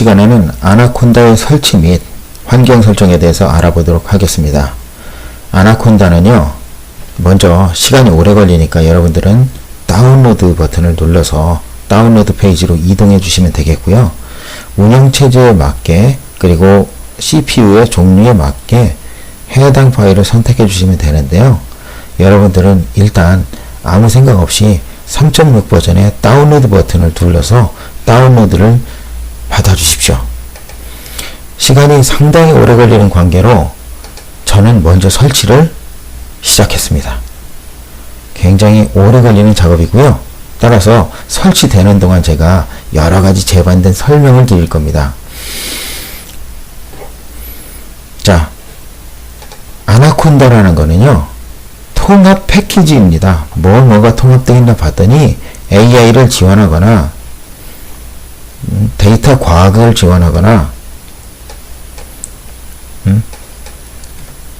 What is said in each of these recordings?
시간에는 아나콘다의 설치 및 환경 설정에 대해서 알아보도록 하겠습니다. 아나콘다는요, 먼저 시간이 오래 걸리니까 여러분들은 다운로드 버튼을 눌러서 다운로드 페이지로 이동해 주시면 되겠고요. 운영체제에 맞게 그리고 CPU의 종류에 맞게 해당 파일을 선택해 주시면 되는데요. 여러분들은 일단 아무 생각 없이 3.6 버전의 다운로드 버튼을 눌러서 다운로드를 받아 주십시오. 시간이 상당히 오래 걸리는 관계로 저는 먼저 설치를 시작했습니다. 굉장히 오래 걸리는 작업이고요. 따라서 설치되는 동안 제가 여러가지 재반된 설명을 드릴 겁니다. 자, 아나콘다라는 거는요, 통합 패키지입니다. 뭐가 통합되어 있나 봤더니 AI를 지원하거나 데이터 과학을 지원하거나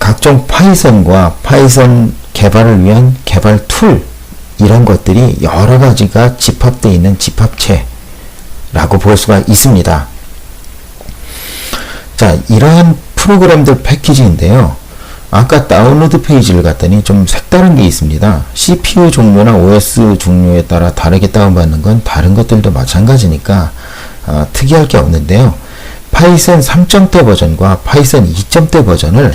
각종 파이썬과 파이썬 개발을 위한 개발 툴, 이런 것들이 여러 가지가 집합되어 있는 집합체라고 볼 수가 있습니다. 자, 이러한 프로그램들 패키지인데요. 아까 다운로드 페이지를 갔더니 좀 색다른 게 있습니다. CPU 종류나 OS 종류에 따라 다르게 다운받는 건 다른 것들도 마찬가지니까 특이할 게 없는데요. 파이썬 3.0 버전과 파이썬 2.0 버전을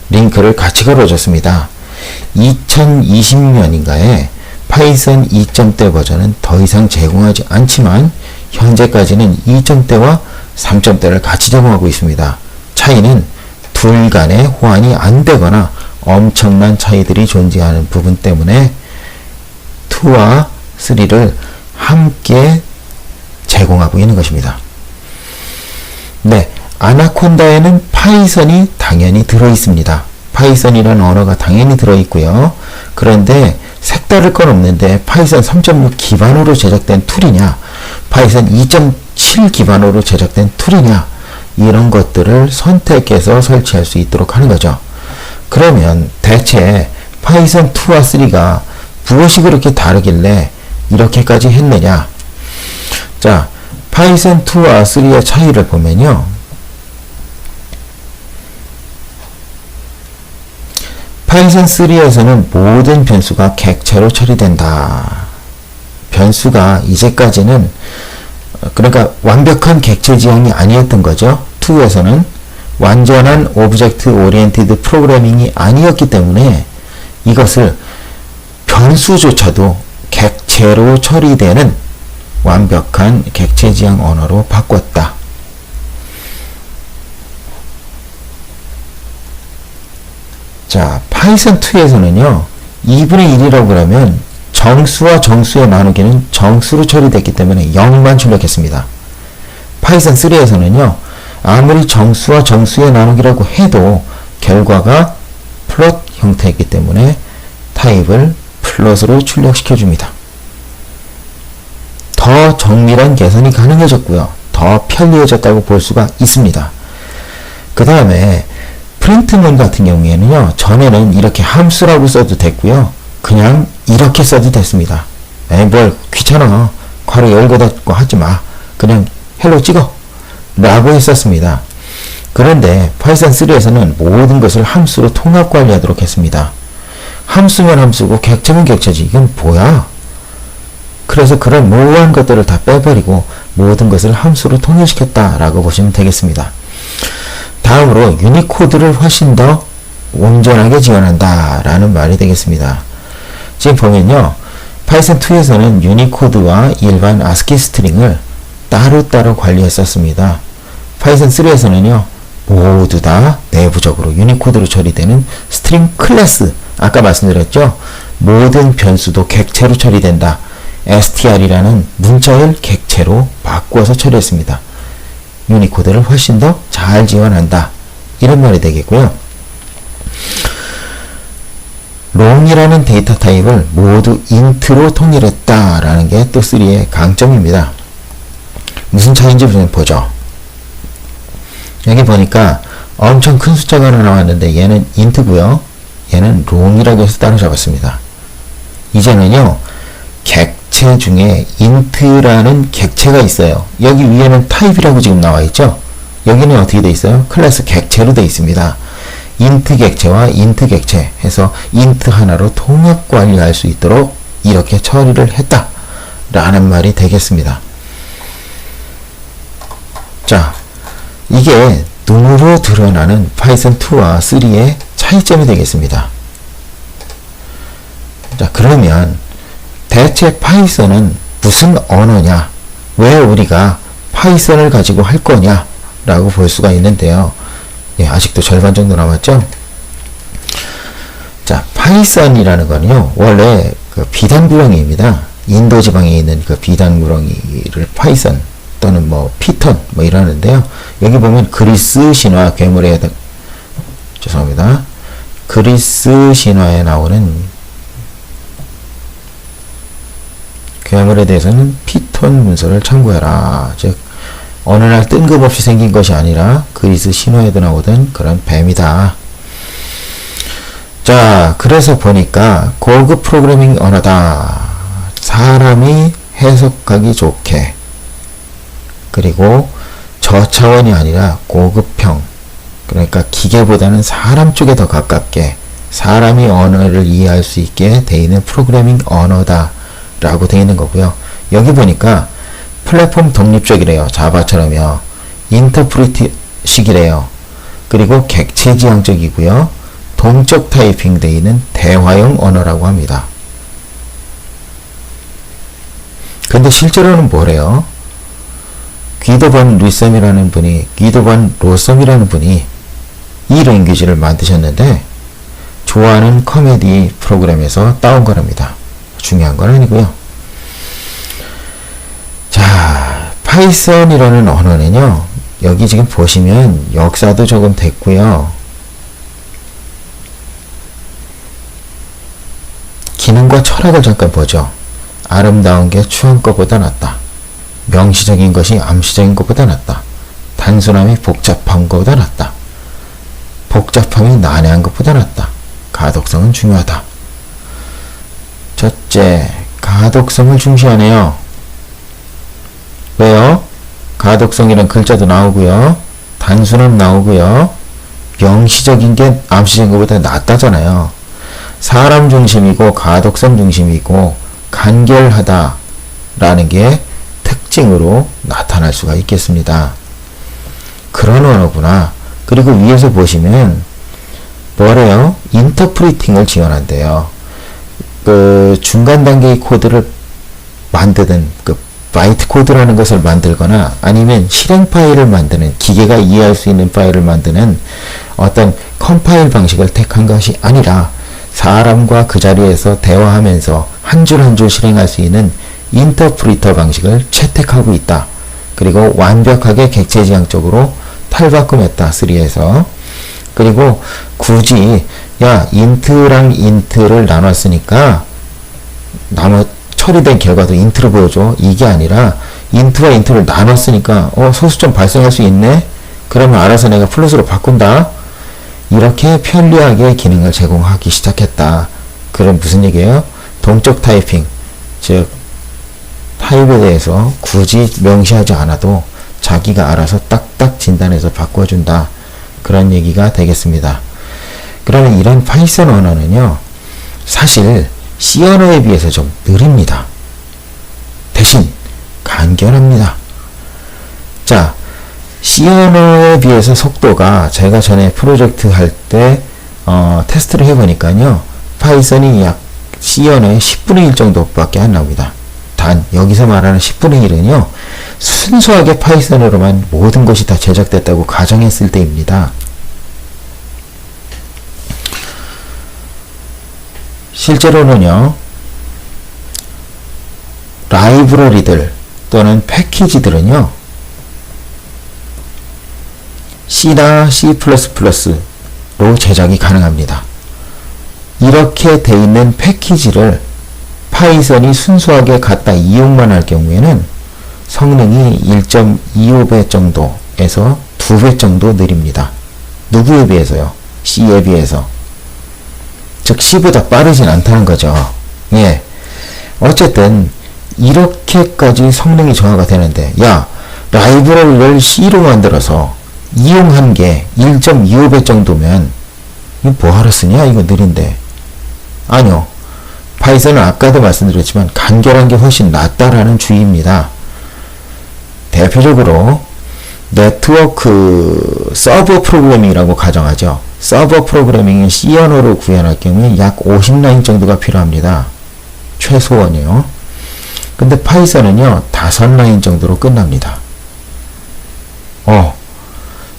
링크를 같이 걸어줬습니다. 2020년인가에 파이썬 2.0 버전은 더 이상 제공하지 않지만 현재까지는 2.0와 3.0를 같이 제공하고 있습니다. 차이는 둘 간의 호환이 안 되거나 엄청난 차이들이 존재하는 부분 때문에 2와 3를 함께 제공하고 있는 것입니다. 네, 아나콘다에는 파이썬이 당연히 들어있습니다. 파이썬이라는 언어가 당연히 들어있고요. 그런데 색다를 건 없는데 파이썬 3.6 기반으로 제작된 툴이냐, 파이썬 2.7 기반으로 제작된 툴이냐, 이런 것들을 선택해서 설치할 수 있도록 하는 거죠. 그러면 대체 파이썬 2와 3가 무엇이 그렇게 다르길래 이렇게까지 했느냐? 자, 파이썬 2와 3의 차이를 보면요, 파이썬 3에서는 모든 변수가 객체로 처리된다. 변수가 이제까지는, 그러니까 완벽한 객체 지향이 아니었던 거죠. 2에서는 완전한 오브젝트 오리엔티드 프로그래밍이 아니었기 때문에 이것을 변수조차도 객체로 처리되는 완벽한 객체 지향 언어로 바꿨다. 자, 파이썬 2에서는요, 2분의 1이라고 그러면 정수와 정수의 나누기는 정수로 처리됐기 때문에 0만 출력했습니다. 파이썬 3에서는요, 아무리 정수와 정수의 나누기라고 해도 결과가 플롯 형태이기 때문에 타입을 플롯으로 출력시켜줍니다. 더 정밀한 계산이 가능해졌고요. 더 편리해졌다고 볼 수가 있습니다. 그 다음에 프린트문 같은 경우에는요, 전에는 이렇게 함수라고 써도 됐고요. 그냥 이렇게 써도 됐습니다. 뭘 귀찮아. 괄호 열고 닫고 하지 마. 그냥 헬로 찍어. 라고 했었습니다. 그런데 파이썬 3에서는 모든 것을 함수로 통합 관리하도록 했습니다. 함수면 함수고 객체면 객체지. 이건 뭐야? 그래서 그런 모호한 것들을 다 빼버리고 모든 것을 함수로 통일시켰다라고 보시면 되겠습니다. 다음으로 유니코드를 훨씬 더 온전하게 지원한다 라는 말이 되겠습니다. 지금 보면요, 파이썬 2에서는 유니코드와 일반 아스키 스트링을 따로따로 관리했었습니다. 파이썬 3에서는요, 모두 다 내부적으로 유니코드로 처리되는 스트링 클래스, 아까 말씀드렸죠, 모든 변수도 객체로 처리된다. str이라는 문자열 객체로 바꾸어서 처리했습니다. 유니코드를 훨씬 더 잘 지원한다. 이런 말이 되겠고요. 롱이라는 데이터 타입을 모두 int로 통일했다라는 게 또 3의 강점입니다. 무슨 차이인지 좀 보죠. 여기 보니까 엄청 큰 숫자가 하나 나왔는데 얘는 int고요. 얘는 롱이라고 해서 따로 잡았습니다. 이제는요, 객체 중에 int라는 객체가 있어요. 여기 위에는 타입이라고 지금 나와 있죠. 여기는 어떻게 돼 있어요? 클래스 객체로 돼 있습니다. int 객체와 int 객체 해서 int 하나로 통합 관리할 수 있도록 이렇게 처리를 했다 라는 말이 되겠습니다. 자, 이게 눈으로 드러나는 파이썬 2와 3의 차이점이 되겠습니다. 자, 그러면 대체 파이썬은 무슨 언어냐? 왜 우리가 파이썬을 가지고 할 거냐? 라고 볼 수가 있는데요. 예, 아직도 절반 정도 남았죠? 자, 파이썬이라는 거는요, 원래 그 비단구렁이입니다. 인도 지방에 있는 그 비단구렁이를 파이썬 또는 뭐 피톤 뭐 이러는데요. 여기 보면 그리스 신화 괴물에 죄송합니다. 그리스 신화에 나오는 괴물에 대해서는 피톤 문서를 참고해라. 즉 어느 날 뜬금없이 생긴 것이 아니라 그리스 신화에도 나오던 그런 뱀이다. 자, 그래서 보니까 고급 프로그래밍 언어다. 사람이 해석하기 좋게, 그리고 저차원이 아니라 고급형, 그러니까 기계보다는 사람 쪽에 더 가깝게 사람이 언어를 이해할 수 있게 되어 있는 프로그래밍 언어다 라고 되어 있는 거고요. 여기 보니까 플랫폼 독립적이래요. 자바처럼요. 인터프리트식이래요. 그리고 객체지향적이고요. 동적 타이핑 되어 있는 대화형 언어라고 합니다. 근데 실제로는 뭐래요? 귀도 번 로썸이라는 분이 이 랭귀지를 만드셨는데 좋아하는 코미디 프로그램에서 따온 거랍니다. 중요한 건 아니고요. 자, 파이썬이라는 언어는요, 여기 지금 보시면 역사도 조금 됐고요. 기능과 철학을 잠깐 보죠. 아름다운 게 추한 것보다 낫다. 명시적인 것이 암시적인 것보다 낫다. 단순함이 복잡한 것보다 낫다. 복잡함이 난해한 것보다 낫다. 가독성은 중요하다. 첫째, 가독성을 중시하네요. 왜요? 가독성이란 글자도 나오고요. 단순함 나오고요. 명시적인 게 암시적인 것보다 낫다잖아요. 사람 중심이고 가독성 중심이고 간결하다 라는 게 특징으로 나타날 수가 있겠습니다. 그런 언어구나. 그리고 위에서 보시면 뭐래요? 인터프리팅을 지원한대요. 그 중간 단계의 코드를 만드는 그 바이트 코드라는 것을 만들거나 아니면 실행 파일을 만드는, 기계가 이해할 수 있는 파일을 만드는 어떤 컴파일 방식을 택한 것이 아니라 사람과 그 자리에서 대화하면서 한 줄 한 줄 실행할 수 있는 인터프리터 방식을 채택하고 있다. 그리고 완벽하게 객체지향적으로 탈바꿈했다. 3에서. 그리고 굳이 야, 인트랑 인트를 나눴으니까 처리된 결과도 인트로 보여줘. 이게 아니라 인트와 인트를 나눴으니까 소수점 발생할 수 있네? 그러면 알아서 내가 플러스로 바꾼다. 이렇게 편리하게 기능을 제공하기 시작했다. 그럼 무슨 얘기예요? 동적 타이핑, 즉 타입에 대해서 굳이 명시하지 않아도 자기가 알아서 딱딱 진단해서 바꿔준다. 그런 얘기가 되겠습니다. 그러면 이런 파이썬 언어는요, 사실 C 언어에 비해서 좀 느립니다. 대신 간결합니다. 자, C 언어에 비해서 속도가, 제가 전에 프로젝트 할 때 테스트를 해보니까요, 파이썬이 약 C 언어의 10분의 1 정도밖에 안 나옵니다. 단 여기서 말하는 10분의 1은요, 순수하게 파이썬으로만 모든 것이 다 제작됐다고 가정했을 때입니다. 실제로는요, 라이브러리들 또는 패키지들은요, C나 C++로 제작이 가능합니다. 이렇게 돼 있는 패키지를 파이썬이 순수하게 갖다 이용만 할 경우에는 성능이 1.25배 정도에서 2배 정도 느립니다. 누구에 비해서요? C에 비해서. 즉 C보다 빠르진 않다는 거죠. 예. 어쨌든 이렇게까지 성능이 저하가 되는데, 야, 라이브러리를 C로 만들어서 이용한 게 1.25배 정도면 이거 뭐하러 쓰냐? 이거 느린데. 아니요. 파이썬은 아까도 말씀드렸지만 간결한 게 훨씬 낫다라는 주의입니다. 대표적으로 네트워크 서버 프로그래밍이라고 가정하죠. 서버 프로그래밍을 C 언어로 구현할 경우에 약 50라인 정도가 필요합니다. 최소원이요. 근데 파이썬은요, 5라인 정도로 끝납니다.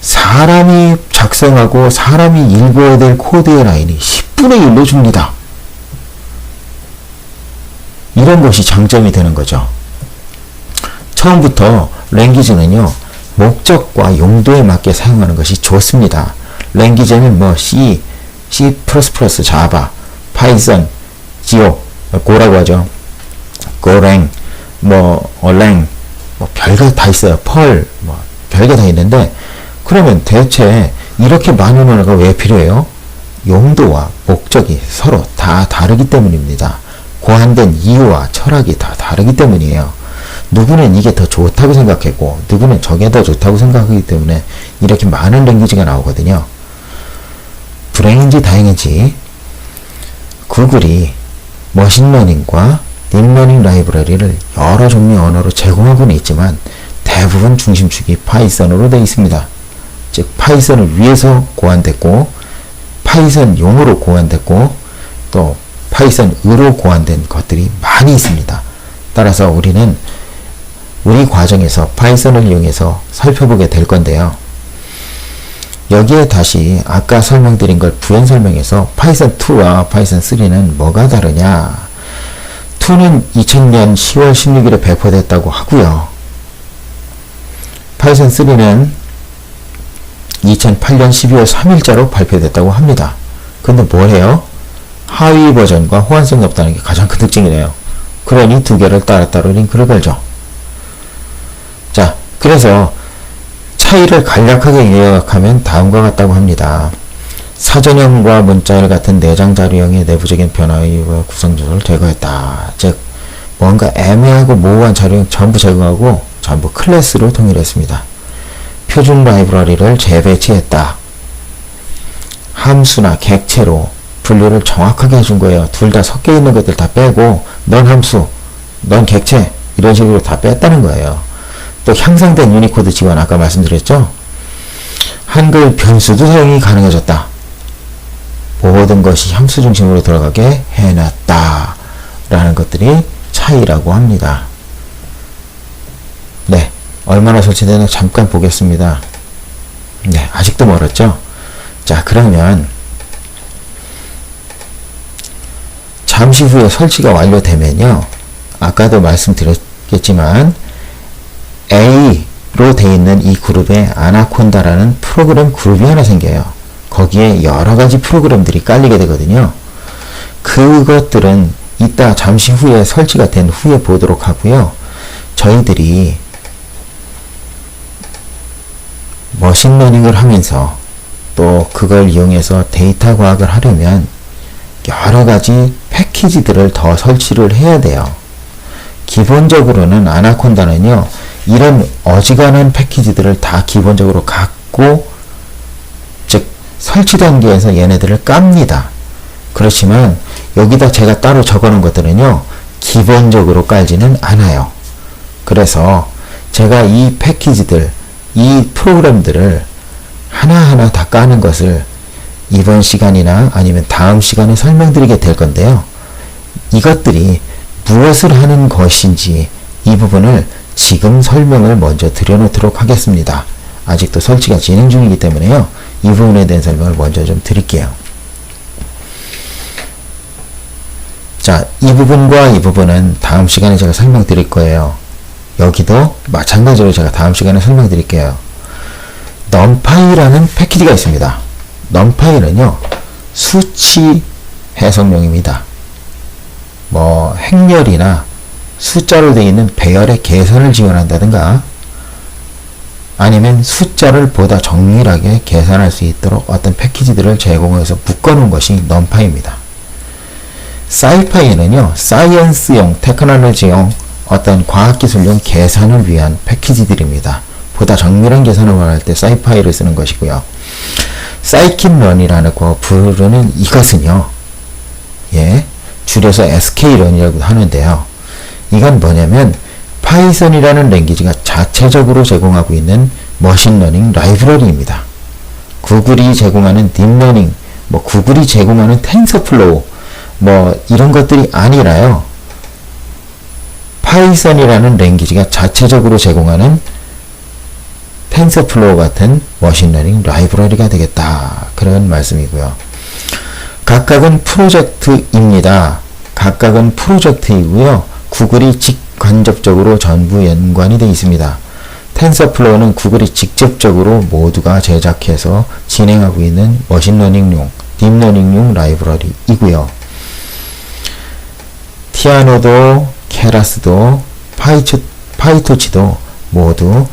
사람이 작성하고 사람이 읽어야 될 코드의 라인이 10분의 1로 줍니다. 이런 것이 장점이 되는 거죠. 처음부터 랭귀지는요, 목적과 용도에 맞게 사용하는 것이 좋습니다. 랭귀지는 뭐 C, C++, 자바, 파이썬, Go, 고라고 하죠. 고랭, 랭, 별거 다 있어요. 펄, 별거 다 있는데, 그러면 대체 이렇게 많은 언어가 왜 필요해요? 용도와 목적이 서로 다 다르기 때문입니다. 고안된 이유와 철학이 다 다르기 때문이에요. 누구는 이게 더 좋다고 생각했고 누구는 저게 더 좋다고 생각하기 때문에 이렇게 많은 랭귀지가 나오거든요. 불행인지 다행인지 구글이 머신러닝과 딥러닝 라이브러리를 여러 종류의 언어로 제공하고는 있지만 대부분 중심축이 파이썬으로 되어 있습니다. 즉 파이썬을 위해서 고안됐고 파이썬용으로 고안됐고 또 파이썬으로 고안된 것들이 많이 있습니다. 따라서 우리는 우리 과정에서 파이썬을 이용해서 살펴보게 될 건데요. 여기에 다시 아까 설명드린 걸 부연 설명해서 파이썬 2와 파이썬 3는 뭐가 다르냐? 2는 2000년 10월 16일에 배포됐다고 하고요. 파이썬 3는 2008년 12월 3일자로 발표됐다고 합니다. 근데 뭘 해요? 하위 버전과 호환성이 없다는 게 가장 큰 특징이네요. 그러니 두 개를 따로따로 링크를 걸죠. 자, 그래서 차이를 간략하게 요약하면 다음과 같다고 합니다. 사전형과 문자열 같은 내장 자료형의 내부적인 변화의 구성 요소를 제거했다. 즉, 뭔가 애매하고 모호한 자료형 전부 제거하고 전부 클래스로 통일했습니다. 표준 라이브러리를 재배치했다. 함수나 객체로 분류를 정확하게 해준 거예요. 둘 다 섞여 있는 것들 다 빼고 넌 함수, 넌 객체 이런 식으로 다 뺐다는 거예요. 또 향상된 유니코드 지원 아까 말씀드렸죠. 한글 변수도 사용이 가능해졌다. 모든 것이 함수 중심으로 돌아가게 해놨다 라는 것들이 차이라고 합니다. 네, 얼마나 설치되나 잠깐 보겠습니다. 네, 아직도 멀었죠. 자, 그러면 잠시 후에 설치가 완료되면요, 아까도 말씀드렸겠지만 A로 되어 있는 이 그룹에 아나콘다라는 프로그램 그룹이 하나 생겨요. 거기에 여러가지 프로그램들이 깔리게 되거든요. 그것들은 이따 잠시 후에 설치가 된 후에 보도록 하고요. 저희들이 머신러닝을 하면서 또 그걸 이용해서 데이터 과학을 하려면 여러가지 패키지들을 더 설치를 해야 돼요. 기본적으로는 아나콘다는요, 이런 어지간한 패키지들을 다 기본적으로 갖고, 즉 설치 단계에서 얘네들을 깝니다. 그렇지만 여기다 제가 따로 적어놓은 것들은요, 기본적으로 깔지는 않아요. 그래서 제가 이 패키지들, 이 프로그램들을 하나하나 다 까는 것을 이번 시간이나 아니면 다음 시간에 설명드리게 될 건데요. 이것들이 무엇을 하는 것인지 이 부분을 지금 설명을 먼저 드려놓도록 하겠습니다. 아직도 설치가 진행 중이기 때문에요. 이 부분에 대한 설명을 먼저 좀 드릴게요. 자, 이 부분과 이 부분은 다음 시간에 제가 설명드릴 거예요. 여기도 마찬가지로 제가 다음 시간에 설명드릴게요. numpy라는 패키지가 있습니다. numpy는요, 수치 해석용입니다. 행렬이나 숫자로 되어 있는 배열의 계산을 지원한다든가 아니면 숫자를 보다 정밀하게 계산할 수 있도록 어떤 패키지들을 제공해서 묶어놓은 것이 numpy입니다. scipy는요, 사이언스용, 테크놀로지용 어떤 과학기술용 계산을 위한 패키지들입니다. 보다 정밀한 계산을 원할 때 사이파이를 쓰는 것이고요. 사이킷런이라는 거 부르는 이것은요, 줄여서 sk런이라고 하는데요. 이건 뭐냐면 파이썬이라는 랭귀지가 자체적으로 제공하고 있는 머신러닝 라이브러리입니다. 구글이 제공하는 딥러닝, 구글이 제공하는 텐서플로우, 이런 것들이 아니라요. 파이썬이라는 랭귀지가 자체적으로 제공하는 텐서플로우 같은 머신러닝 라이브러리가 되겠다. 그런 말씀이고요. 각각은 프로젝트입니다. 각각은 프로젝트이고요. 구글이 직간접적으로 전부 연관이 되어 있습니다. 텐서플로우는 구글이 직접적으로 모두가 제작해서 진행하고 있는 머신러닝용, 딥러닝용 라이브러리이고요. 티아노도, 케라스도, 파이토치도 모두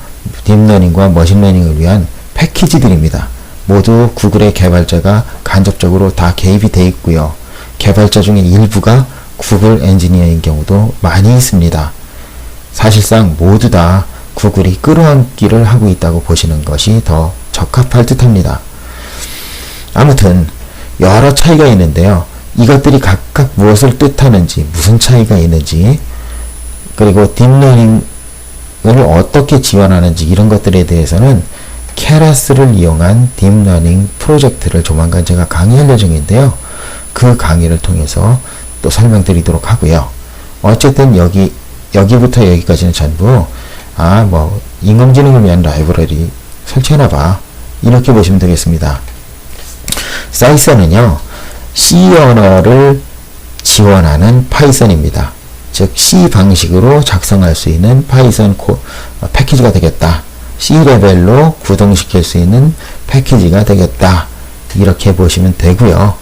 딥러닝과 머신러닝을 위한 패키지들입니다. 모두 구글의 개발자가 간접적으로 다 개입이 되어 있고요. 개발자 중에 일부가 구글 엔지니어인 경우도 많이 있습니다. 사실상 모두 다 구글이 끌어안기를 하고 있다고 보시는 것이 더 적합할 듯합니다. 아무튼 여러 차이가 있는데요. 이것들이 각각 무엇을 뜻하는지, 무슨 차이가 있는지, 그리고 딥러닝을 어떻게 지원하는지 이런 것들에 대해서는 케라스를 이용한 딥러닝 프로젝트를 조만간 제가 강의할 예정인데요. 그 강의를 통해서 또 설명드리도록 하고요. 어쨌든 여기부터 여기까지는 전부 인공지능을 위한 라이브러리 설치해놔봐, 이렇게 보시면 되겠습니다. 사이썬은요, C 언어를 지원하는 파이썬입니다. 즉 C 방식으로 작성할 수 있는 파이썬 패키지가 되겠다. C 레벨로 구동시킬 수 있는 패키지가 되겠다. 이렇게 보시면 되고요.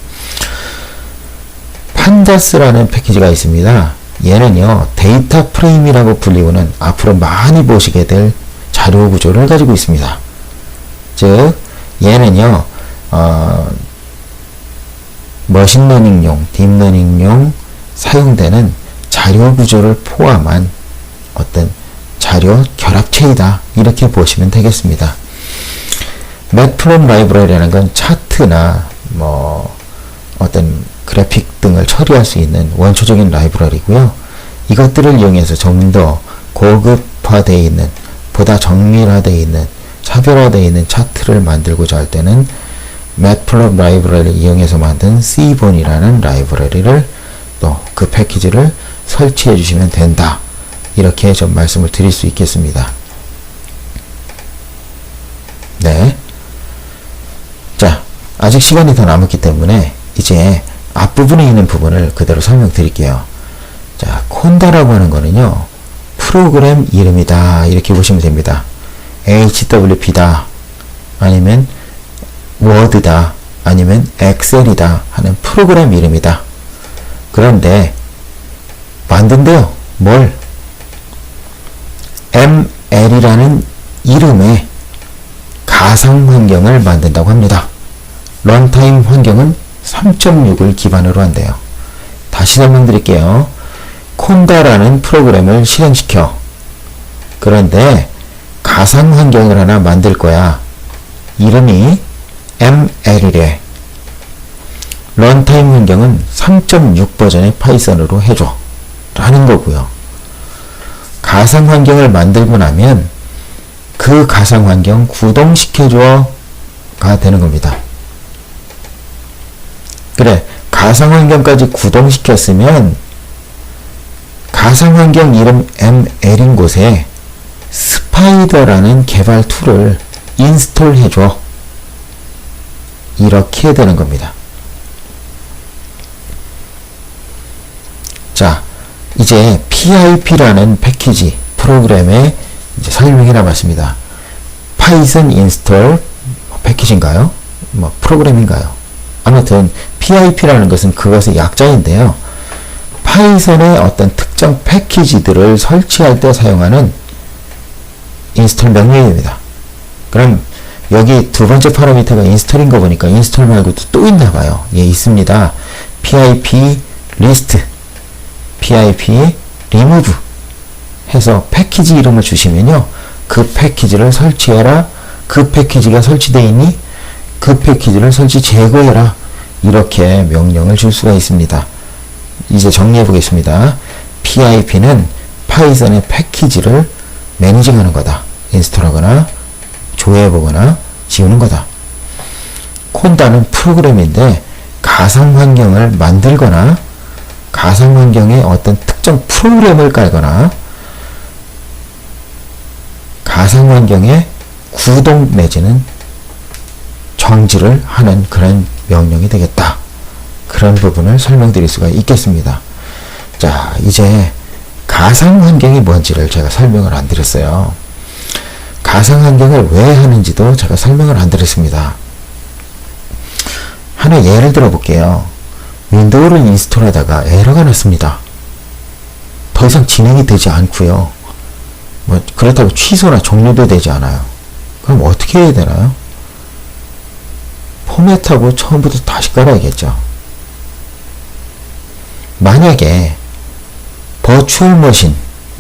판다스라는 패키지가 있습니다. 얘는요, 데이터 프레임이라고 불리우는 앞으로 많이 보시게 될 자료 구조를 가지고 있습니다. 즉 얘는요, 머신러닝용, 딥러닝용 사용되는 자료 구조를 포함한 어떤 자료 결합체이다, 이렇게 보시면 되겠습니다. 매트플롯 라이브러리라는 건 차트나 어떤 그래픽 등을 처리할 수 있는 원초적인 라이브러리고요. 이것들을 이용해서 좀 더 고급화되어 있는, 보다 정밀화되어 있는, 차별화되어 있는 차트를 만들고자 할 때는 매트플롯 라이브러리를 이용해서 만든 C본이라는 라이브러리를 또 그 패키지를 설치해 주시면 된다, 이렇게 좀 말씀을 드릴 수 있겠습니다. 네. 자, 아직 시간이 더 남았기 때문에 이제 앞부분에 있는 부분을 그대로 설명드릴게요. 자, 콘다라고 하는 거는요, 프로그램 이름이다, 이렇게 보시면 됩니다. HWP다, 아니면 워드다, 아니면 엑셀이다 하는 프로그램 이름이다. 그런데 만든대요. 뭘? ML이라는 이름의 가상 환경을 만든다고 합니다. 런타임 환경은 3.6을 기반으로 한대요. 다시 설명드릴게요. 콘다라는 프로그램을 실행시켜. 그런데 가상 환경을 하나 만들 거야. 이름이 ML이래. 런타임 환경은 3.6 버전의 파이썬으로 해줘, 라는 거고요. 가상 환경을 만들고 나면 그 가상 환경 구동시켜줘가 되는 겁니다. 그래, 가상 환경까지 구동시켰으면 가상 환경 이름 ML인 곳에 스파이더라는 개발 툴을 인스톨 해줘, 이렇게 되는 겁니다. 자, 이제 PIP라는 패키지 프로그램에 이제 설명해 놔봤습니다. 파이썬 인스톨 패키지인가요? 프로그램인가요? 아무튼 PIP라는 것은 그것의 약자인데요. 파이썬의 어떤 특정 패키지들을 설치할 때 사용하는 인스톨 명령입니다. 그럼 여기 두 번째 파라미터가 인스톨인 거 보니까 인스톨 말고도 또 있나 봐요. 예, 있습니다. PIP 리스트, PIP remove, 해서 패키지 이름을 주시면요. 그 패키지를 설치해라. 그 패키지가 설치되어 있니? 그 패키지를 설치 제거해라. 이렇게 명령을 줄 수가 있습니다. 이제 정리해 보겠습니다. PIP는 파이썬의 패키지를 매니징하는 거다. 인스톨하거나 조회해보거나 지우는 거다. 콘다는 프로그램인데 가상 환경을 만들거나 가상 환경에 어떤 특정 프로그램을 깔거나 가상 환경에 구동 내지는 정지를 하는 그런 명령이 되겠다. 그런 부분을 설명드릴 수가 있겠습니다. 자, 이제 가상 환경이 뭔지를 제가 설명을 안 드렸어요. 가상 환경을 왜 하는지도 제가 설명을 안 드렸습니다. 하나 예를 들어 볼게요. 윈도우를 인스톨하다가 에러가 났습니다. 더 이상 진행이 되지 않고요. 그렇다고 취소나 종료도 되지 않아요. 그럼 어떻게 해야 되나요? 포맷하고 처음부터 다시 깔아야겠죠. 만약에 버추얼 머신,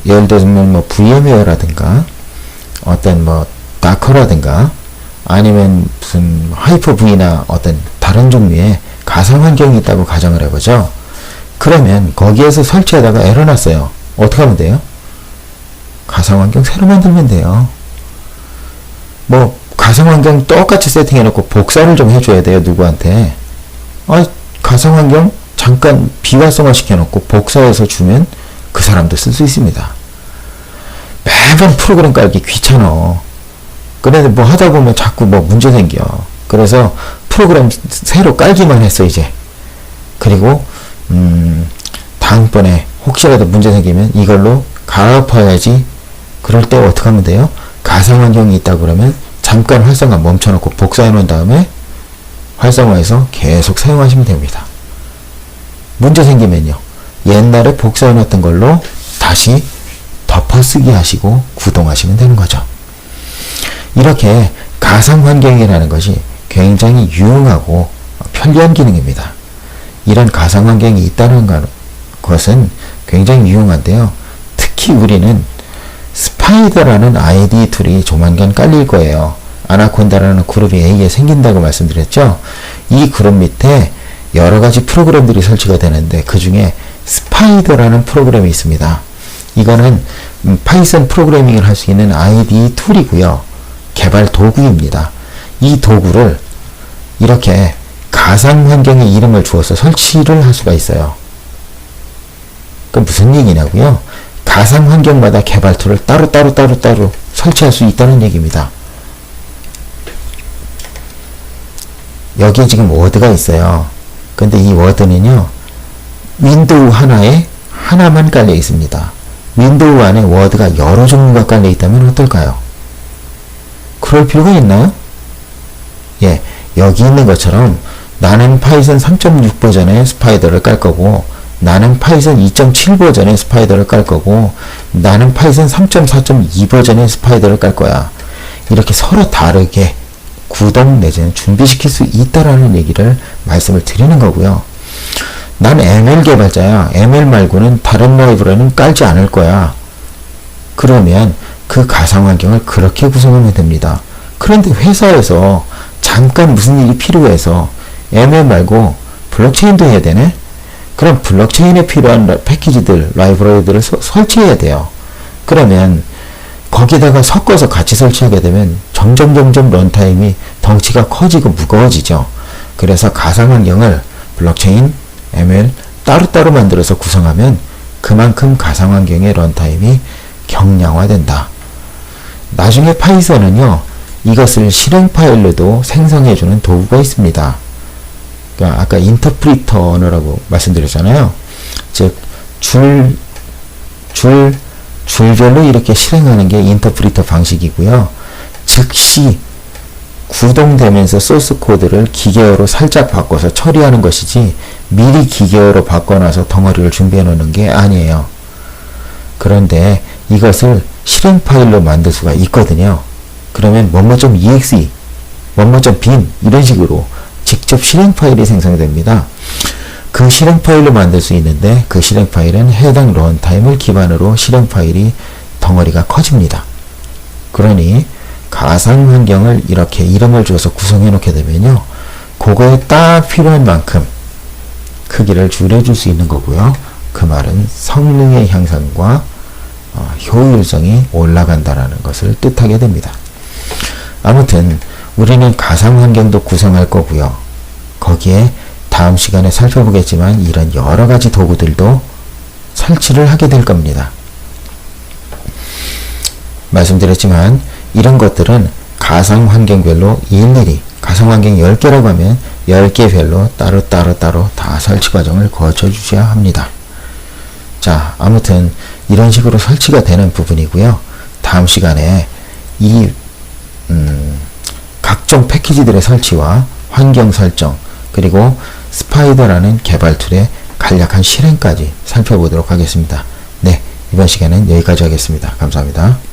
예를 들면 VM웨어라든가 어떤 다커라든가 아니면 무슨 하이퍼V나 어떤 다른 종류의 가상 환경이 있다고 가정을 해보죠. 그러면 거기에서 설치하다가 에러 났어요. 어떻게 하면 돼요? 가상 환경 새로 만들면 돼요. 가상 환경 똑같이 세팅해놓고 복사를 좀 해줘야 돼요. 누구한테. 가상 환경 잠깐 비활성화 시켜놓고 복사해서 주면 그 사람도 쓸 수 있습니다. 매번 프로그램 깔기 귀찮아. 그런데 하다 보면 자꾸 문제 생겨. 그래서 프로그램 새로 깔기만 했어 이제. 그리고 다음번에 혹시라도 문제 생기면 이걸로 갈아엎어야지. 그럴 때 어떻게 하면 돼요? 가상 환경이 있다 그러면 잠깐 활성화 멈춰놓고 복사해 놓은 다음에 활성화해서 계속 사용하시면 됩니다. 문제 생기면요. 옛날에 복사해 놨던 걸로 다시 덮어쓰기 하시고 구동하시면 되는 거죠. 이렇게 가상 환경이라는 것이 굉장히 유용하고 편리한 기능입니다. 이런 가상 환경이 있다는 것은 굉장히 유용한데요. 특히 우리는 스파이더라는 아이디 툴이 조만간 깔릴 거예요. 아나콘다라는 그룹이 A에 생긴다고 말씀드렸죠. 이 그룹 밑에 여러 가지 프로그램들이 설치가 되는데 그 중에 스파이더라는 프로그램이 있습니다. 이거는 파이썬 프로그래밍을 할 수 있는 아이디 툴이고요. 개발 도구입니다. 이 도구를 이렇게 가상 환경에 이름을 주어서 설치를 할 수가 있어요. 그 무슨 얘기냐고요? 가상 환경마다 개발 툴을 따로 설치할 수 있다는 얘기입니다. 여기에 지금 워드가 있어요. 근데 이 워드는요, 윈도우 하나에 하나만 깔려 있습니다. 윈도우 안에 워드가 여러 종류가 깔려 있다면 어떨까요? 그럴 필요가 있나요? 예, 여기 있는 것처럼 나는 파이썬 3.6 버전의 스파이더를 깔 거고, 나는 파이썬 2.7 버전의 스파이더를 깔 거고, 나는 파이썬 3.4.2 버전의 스파이더를 깔 거야. 이렇게 서로 다르게 구동 내지는 준비시킬 수 있다라는 얘기를 말씀을 드리는 거고요. 난 ML 개발자야. ML 말고는 다른 라이브러리는 깔지 않을 거야. 그러면 그 가상 환경을 그렇게 구성하면 됩니다. 그런데 회사에서 잠깐 무슨 일이 필요해서 ML 말고 블록체인도 해야 되네? 그럼 블록체인에 필요한 패키지들, 라이브러리들을 설치해야 돼요. 그러면 거기다가 섞어서 같이 설치하게 되면 점점 런타임이 덩치가 커지고 무거워지죠. 그래서 가상 환경을 블록체인, ML 따로따로 만들어서 구성하면 그만큼 가상 환경의 런타임이 경량화된다. 나중에 파이썬은요, 이것을 실행 파일로도 생성해주는 도구가 있습니다. 그러니까 아까 인터프리터 언어라고 말씀드렸잖아요. 즉, 줄별로 이렇게 실행하는 게 인터프리터 방식이고요. 즉시 구동되면서 소스 코드를 기계어로 살짝 바꿔서 처리하는 것이지 미리 기계어로 바꿔놔서 덩어리를 준비해 놓는 게 아니에요. 그런데 이것을 실행 파일로 만들 수가 있거든요. 그러면 뭐뭐.exe, 뭐뭐.bin 이런 식으로 직접 실행 파일이 생성됩니다. 그 실행 파일로 만들 수 있는데 그 실행 파일은 해당 런타임을 기반으로 실행 파일이 덩어리가 커집니다. 그러니 가상 환경을 이렇게 이름을 줘서 구성해 놓게 되면요, 그거에 딱 필요한 만큼 크기를 줄여줄 수 있는 거고요. 그 말은 성능의 향상과 효율성이 올라간다라는 것을 뜻하게 됩니다. 아무튼 우리는 가상 환경도 구성할 거고요. 거기에 다음 시간에 살펴보겠지만 이런 여러 가지 도구들도 설치를 하게 될 겁니다. 말씀드렸지만 이런 것들은 가상 환경별로 일일이 가상 환경 10개라고 하면 10개별로 따로 다 설치 과정을 거쳐 주셔야 합니다. 자, 아무튼 이런 식으로 설치가 되는 부분이고요. 다음 시간에 이 각종 패키지들의 설치와 환경 설정, 그리고 스파이더라는 개발 툴의 간략한 실행까지 살펴보도록 하겠습니다. 네, 이번 시간은 여기까지 하겠습니다. 감사합니다.